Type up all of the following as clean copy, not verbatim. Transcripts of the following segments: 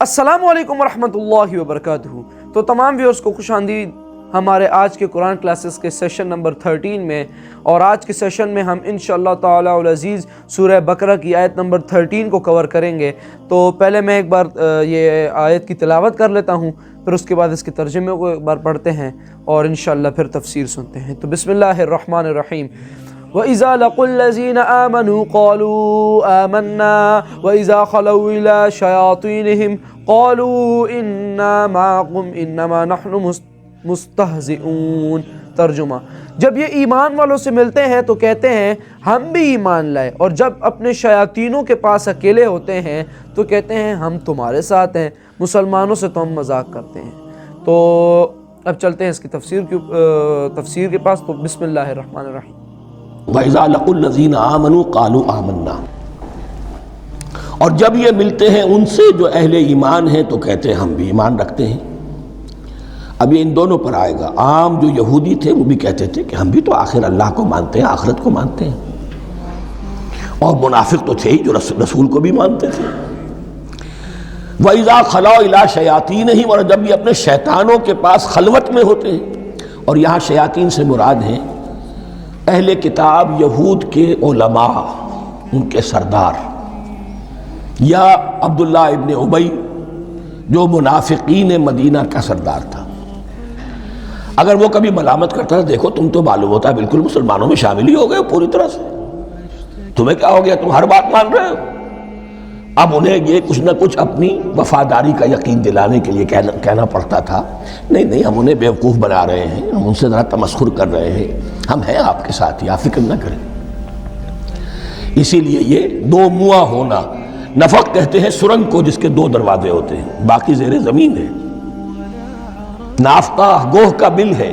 السلام علیکم ورحمۃ اللہ وبرکاتہ۔ تو تمام ویورز کو خوش آمدید ہمارے آج کے قرآن کلاسز کے سیشن نمبر 13 میں، اور آج کے سیشن میں ہم انشاءاللہ تعالی العزیز سورہ بقرہ کی آیت نمبر 13 کو کور کریں گے۔ تو پہلے میں ایک بار یہ آیت کی تلاوت کر لیتا ہوں، پھر اس کے بعد اس کے ترجمے کو ایک بار پڑھتے ہیں اور انشاءاللہ پھر تفسیر سنتے ہیں۔ تو بسم اللہ الرحمن الرحیم۔ وَإِذَا لَقُوا الَّذِينَ آمَنُوا قَالُوا آمَنَّا وَإِذَا خَلَوْا إِلَى شَيَاطِينِهِمْ قَالُوا إِنَّا مَعَكُمْ إِنَّمَا نَحْنُ مُسْتَهْزِئُونَ۔ ترجمہ: جب یہ ایمان والوں سے ملتے ہیں تو کہتے ہیں ہم بھی ایمان لائے، اور جب اپنے شیاطینوں کے پاس اکیلے ہوتے ہیں تو کہتے ہیں ہم تمہارے ساتھ ہیں، مسلمانوں سے تو ہم مذاق کرتے ہیں۔ تو اب چلتے ہیں اس کی تفسیر کے پاس۔ تو بسم اللہ الرحمن الرحیم۔ وَإِذَا لَقُوا الَّذِينَ آمَنُوا قَالُوا آمَنَّا، اور جب یہ ملتے ہیں ان سے جو اہل ایمان ہیں تو کہتے ہیں ہم بھی ایمان رکھتے ہیں۔ اب یہ ان دونوں پر آئے گا۔ عام جو یہودی تھے وہ بھی کہتے تھے کہ ہم بھی تو آخر اللہ کو مانتے ہیں، آخرت کو مانتے ہیں، اور منافق تو تھے ہی جو رسول کو بھی مانتے تھے۔ وَإِذَا خَلَوْا إِلَىٰ شَيَاطِينِهِمْ، اور جب یہ اپنے شیطانوں کے پاس خلوت میں ہوتے ہیں، اور یہاں شیاطین سے مراد ہیں اہل کتاب یہود کے علماء، ان کے سردار، یا عبداللہ ابن ابی جو منافقین مدینہ کا سردار تھا۔ اگر وہ کبھی ملامت کرتا تھا، دیکھو تم تو معلوم ہوتا ہے بالکل مسلمانوں میں شامل ہی ہو گئے پوری طرح سے، تمہیں کیا ہو گیا، تم ہر بات مان رہے ہو۔ اب انہیں یہ کچھ نہ کچھ اپنی وفاداری کا یقین دلانے کے لیے کہنا پڑتا تھا، نہیں ہم انہیں بیوقوف بنا رہے ہیں، ہم ان سے ذرا تمسخر کر رہے ہیں، ہم ہیں آپ کے ساتھ ہی، آپ فکر نہ کریں۔ اسی لیے یہ دو منہ ہونا، نفق کہتے ہیں سرنگ کو جس کے دو دروازے ہوتے ہیں، باقی زیر زمین ہے۔ نافقہ گوہ کا بل ہے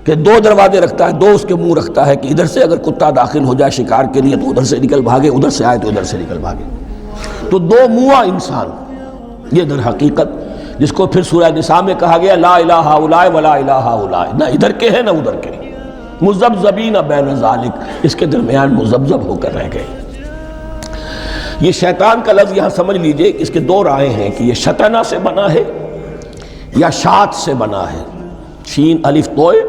کہ دو دروازے رکھتا ہے، دو اس کے منہ رکھتا ہے کہ ادھر سے اگر کتا داخل ہو جائے شکار کے لیے تو ادھر سے نکل بھاگے، ادھر سے آئے تو ادھر سے نکل بھاگے۔ تو دو منہ انسان، یہ در حقیقت جس کو پھر سورہ نساء میں کہا گیا لا الہ ہؤلاء ولا الہ ہؤلاء، نہ ادھر کے ہیں نہ ادھر کے، مذبذبین بین ذالک، اس کے درمیان مذبذب ہو کر رہ گئے۔ یہ شیطان کا لفظ یہاں سمجھ لیجئے کہ اس کے دو رائے ہیں کہ یہ شطنہ سے بنا ہے یا شات سے بنا ہے، شین الف توئے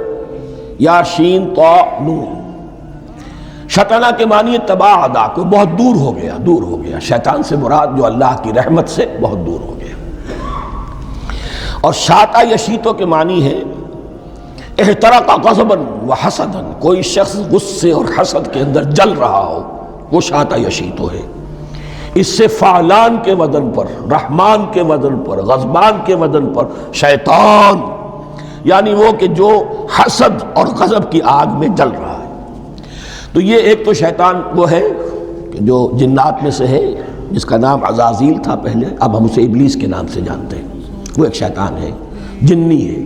یا شین طا نون۔ شطنہ کے معنی تباعدا، کو بہت دور ہو گیا، دور ہو گیا۔ شیطان سے مراد جو اللہ کی رحمت سے بہت دور ہو گیا۔ اور شاتا یشیتو کے معنی ہے احترق غضبا وحسدا، کوئی شخص غصے اور حسد کے اندر جل رہا ہو، وہ شاتا یشیتو ہے۔ اس سے فعلان کے وزن پر، رحمان کے وزن پر، غضبان کے وزن پر شیطان، یعنی وہ کہ جو حسد اور غضب کی آگ میں جل رہا ہے۔ تو یہ ایک تو شیطان وہ ہے کہ جو جنات میں سے ہے، جس کا نام عزازیل تھا پہلے، اب ہم اسے ابلیس کے نام سے جانتے ہیں، وہ ایک شیطان ہے، جنی ہے۔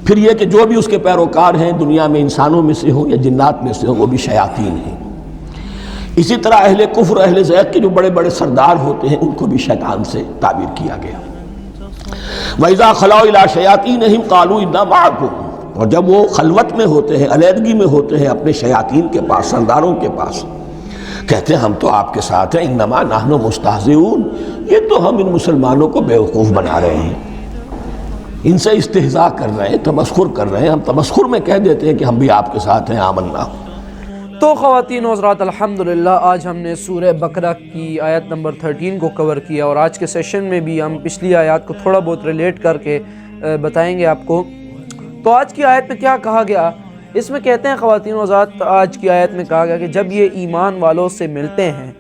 پھر یہ کہ جو بھی اس کے پیروکار ہیں دنیا میں، انسانوں میں سے ہو یا جنات میں سے ہو، وہ بھی شیاطین ہیں۔ اسی طرح اہل کفر، اہل زیغ کے جو بڑے بڑے سردار ہوتے ہیں، ان کو بھی شیطان سے تعبیر کیا گیا۔ وَإِذَا خَلَوْا إِلَىٰ شَيَاطِينِهِمْ قَالُوا إِنَّا مَعَكُمْ، اور جب وہ خلوت میں ہوتے ہیں، علیحدگی میں ہوتے ہیں اپنے شیاطین کے پاس، سرداروں کے پاس، کہتے ہیں ہم تو آپ کے ساتھ ہیں، انما نحن مستہزئون، یہ تو ہم ان مسلمانوں کو بیوقوف بنا رہے ہیں، ان سے استہزاء کر رہے ہیں، تمسخر کر رہے ہیں۔ ہم تمسخر میں کہہ دیتے ہیں کہ ہم بھی آپ کے ساتھ ہیں، آمنا۔ تو خواتین و حضرات، الحمدللہ آج ہم نے سورہ بقرہ کی آیت نمبر 13 کو کور کیا، اور آج کے سیشن میں بھی ہم پچھلی آیات کو تھوڑا بہت ریلیٹ کر کے بتائیں گے آپ کو۔ تو آج کی آیت میں کیا کہا گیا، اس میں کہتے ہیں خواتین و حضرات، آج کی آیت میں کہا گیا کہ جب یہ ایمان والوں سے ملتے ہیں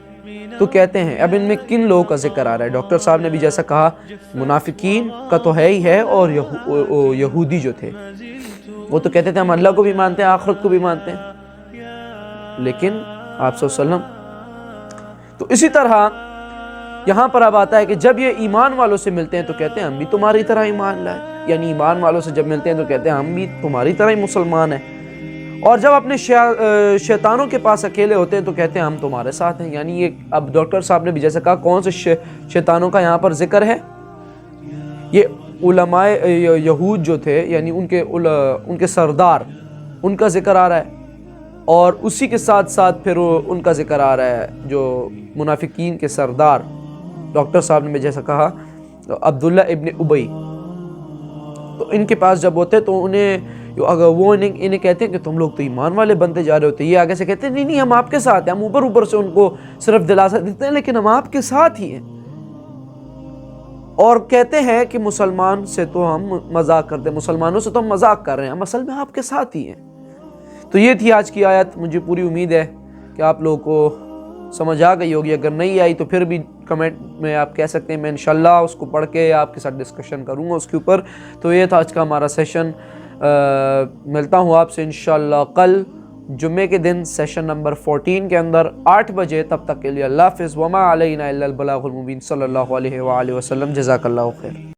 تو کہتے ہیں، اب ان میں کن لوگوں کا ذکر آ رہا ہے؟ ڈاکٹر صاحب نے بھی جیسا کہا، منافقین کا تو ہے ہی ہے، اور یہودی جو تھے وہ تو کہتے تھے ہم اللہ کو بھی مانتے ہیں، آخرت کو بھی مانتے ہیں، لیکن آپ صلی اللہ علیہ وسلم۔ تو اسی طرح یہاں پر اب آتا ہے کہ جب یہ ایمان والوں سے ملتے ہیں تو کہتے ہیں ہم بھی تمہاری طرح ایمان لائے، یعنی ایمان والوں سے جب ملتے ہیں تو کہتے ہیں ہم بھی تمہاری طرح ہی مسلمان ہیں، اور جب اپنے شیطانوں کے پاس اکیلے ہوتے ہیں تو کہتے ہیں ہم تمہارے ساتھ ہیں۔ یعنی یہ اب ڈاکٹر صاحب نے بھی جیسا کہا، کون سے شیطانوں کا یہاں پر ذکر ہے؟ یہ علماء یہود جو تھے، یعنی ان کے سردار، ان کا ذکر آ رہا ہے، اور اسی کے ساتھ ساتھ پھر ان کا ذکر آ رہا ہے جو منافقین کے سردار، ڈاکٹر صاحب نے جیسا کہا عبداللہ ابن ابی، تو ان کے پاس جب ہوتے تو اگر وہ انہیں کہتے ہیں کہ تم لوگ تو ایمان والے بنتے جا رہے ہوتے، یہ آگے سے کہتے ہیں نہیں ہم آپ کے ساتھ ہیں، ہم اوپر سے ان کو صرف دلاسا دیتے ہیں لیکن ہم آپ کے ساتھ ہی ہیں، اور کہتے ہیں کہ مسلمان سے تو ہم مذاق کرتے ہیں، مسلمانوں سے تو ہم مذاق کر رہے ہیں، ہم اصل میں آپ کے ساتھ ہی ہیں۔ تو یہ تھی آج کی آیت، مجھے پوری امید ہے کہ آپ لوگوں کو سمجھ آ گئی ہوگی، اگر نہیں آئی تو پھر بھی کمنٹ میں آپ کہہ سکتے ہیں، میں انشاءاللہ اس کو پڑھ کے آپ کے ساتھ ڈسکشن کروں گا اس کے اوپر۔ تو یہ تھا آج کا ہمارا سیشن، ملتا ہوں آپ سے انشاءاللہ کل جمعے کے دن سیشن نمبر 14 کے اندر 8 بجے، تب تک کے لیے اللہ حافظ، وما علینا الا البلاغ المبین، صلی اللہ علیہ وآلہ وسلم، جزاک اللہ خیر۔